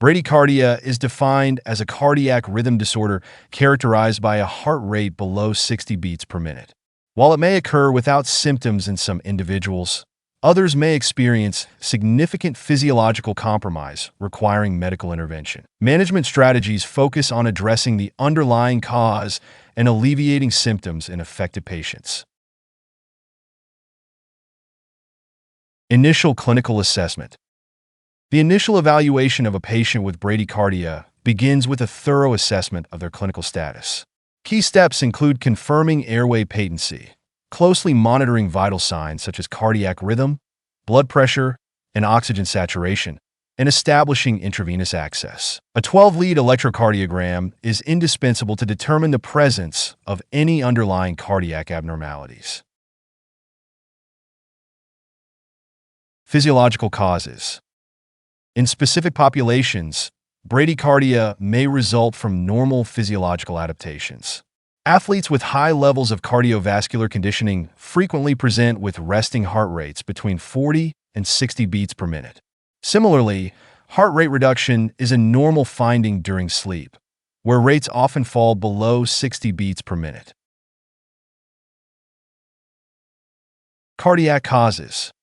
Bradycardia is defined as a cardiac rhythm disorder characterized by a heart rate below 60 beats per minute. While it may occur without symptoms in some individuals, others may experience significant physiological compromise requiring medical intervention. Management strategies focus on addressing the underlying cause and alleviating symptoms in affected patients. Initial clinical assessment. The initial evaluation of a patient with bradycardia begins with a thorough assessment of their clinical status. Key steps include confirming airway patency, closely monitoring vital signs such as cardiac rhythm, blood pressure, and oxygen saturation, and establishing intravenous access. A 12-lead electrocardiogram is indispensable to determine the presence of any underlying cardiac abnormalities. Physiological causes. In specific populations, bradycardia may result from normal physiological adaptations. Athletes with high levels of cardiovascular conditioning frequently present with resting heart rates between 40 and 60 beats per minute. Similarly, heart rate reduction is a normal finding during sleep, where rates often fall below 60 beats per minute. Cardiac causes.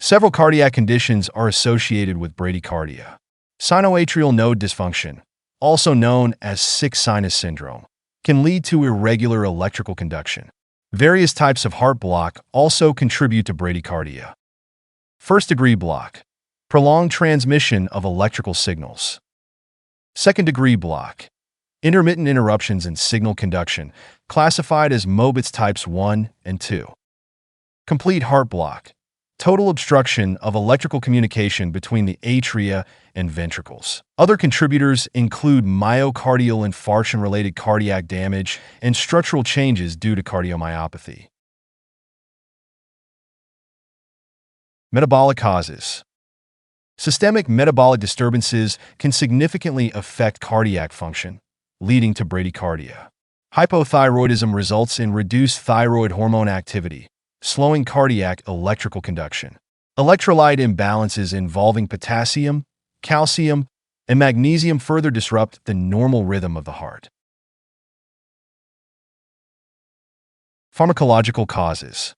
Several cardiac conditions are associated with bradycardia. Sinoatrial node dysfunction, also known as sick sinus syndrome, can lead to irregular electrical conduction. Various types of heart block also contribute to bradycardia. First-degree block, prolonged transmission of electrical signals. Second-degree block, intermittent interruptions in signal conduction, classified as Mobitz types 1 and 2. Complete heart block, total obstruction of electrical communication between the atria and ventricles. Other contributors include myocardial infarction-related cardiac damage and structural changes due to cardiomyopathy. Metabolic causes. Systemic metabolic disturbances can significantly affect cardiac function, leading to bradycardia. Hypothyroidism results in reduced thyroid hormone activity, slowing cardiac electrical conduction. Electrolyte imbalances involving potassium, calcium, and magnesium further disrupt the normal rhythm of the heart. Pharmacological causes.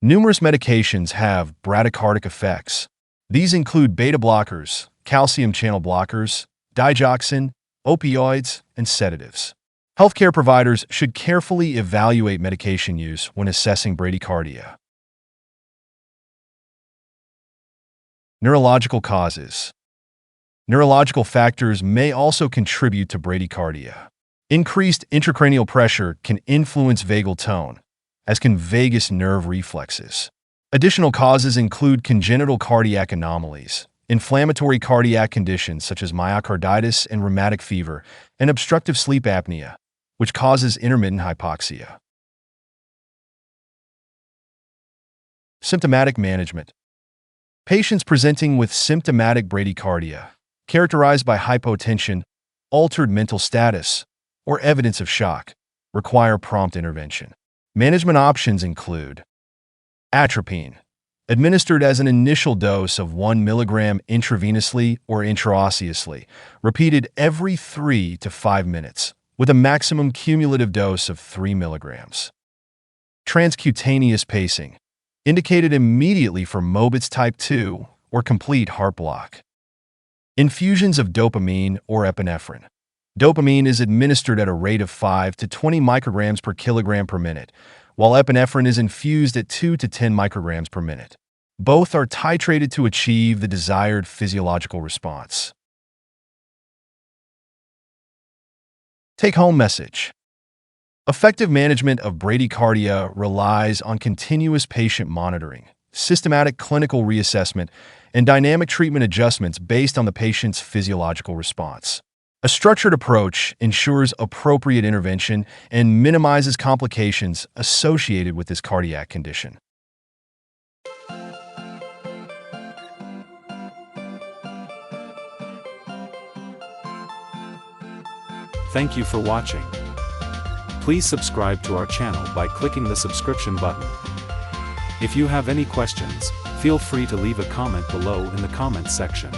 Numerous medications have bradycardic effects. These include beta blockers, calcium channel blockers, digoxin, opioids, and sedatives. Healthcare providers should carefully evaluate medication use when assessing bradycardia. Neurological causes. Neurological factors may also contribute to bradycardia. Increased intracranial pressure can influence vagal tone, as can vagus nerve reflexes. Additional causes include congenital cardiac anomalies, inflammatory cardiac conditions such as myocarditis and rheumatic fever, and obstructive sleep apnea, which causes intermittent hypoxia. Symptomatic management. Patients presenting with symptomatic bradycardia, characterized by hypotension, altered mental status, or evidence of shock, require prompt intervention. Management options include atropine, administered as an initial dose of 1 mg intravenously or intraosseously, repeated every 3 to 5 minutes, with a maximum cumulative dose of 3 mg. Transcutaneous pacing, indicated immediately for Mobitz type 2 or complete heart block. Infusions of dopamine or epinephrine. Dopamine is administered at a rate of 5 to 20 micrograms per kilogram per minute, while epinephrine is infused at 2 to 10 micrograms per minute. Both are titrated to achieve the desired physiological response. Take-home message. Effective management of bradycardia relies on continuous patient monitoring, systematic clinical reassessment, and dynamic treatment adjustments based on the patient's physiological response. A structured approach ensures appropriate intervention and minimizes complications associated with this cardiac condition. Thank you for watching. Please subscribe to our channel by clicking the subscription button. If you have any questions, feel free to leave a comment below in the comments section.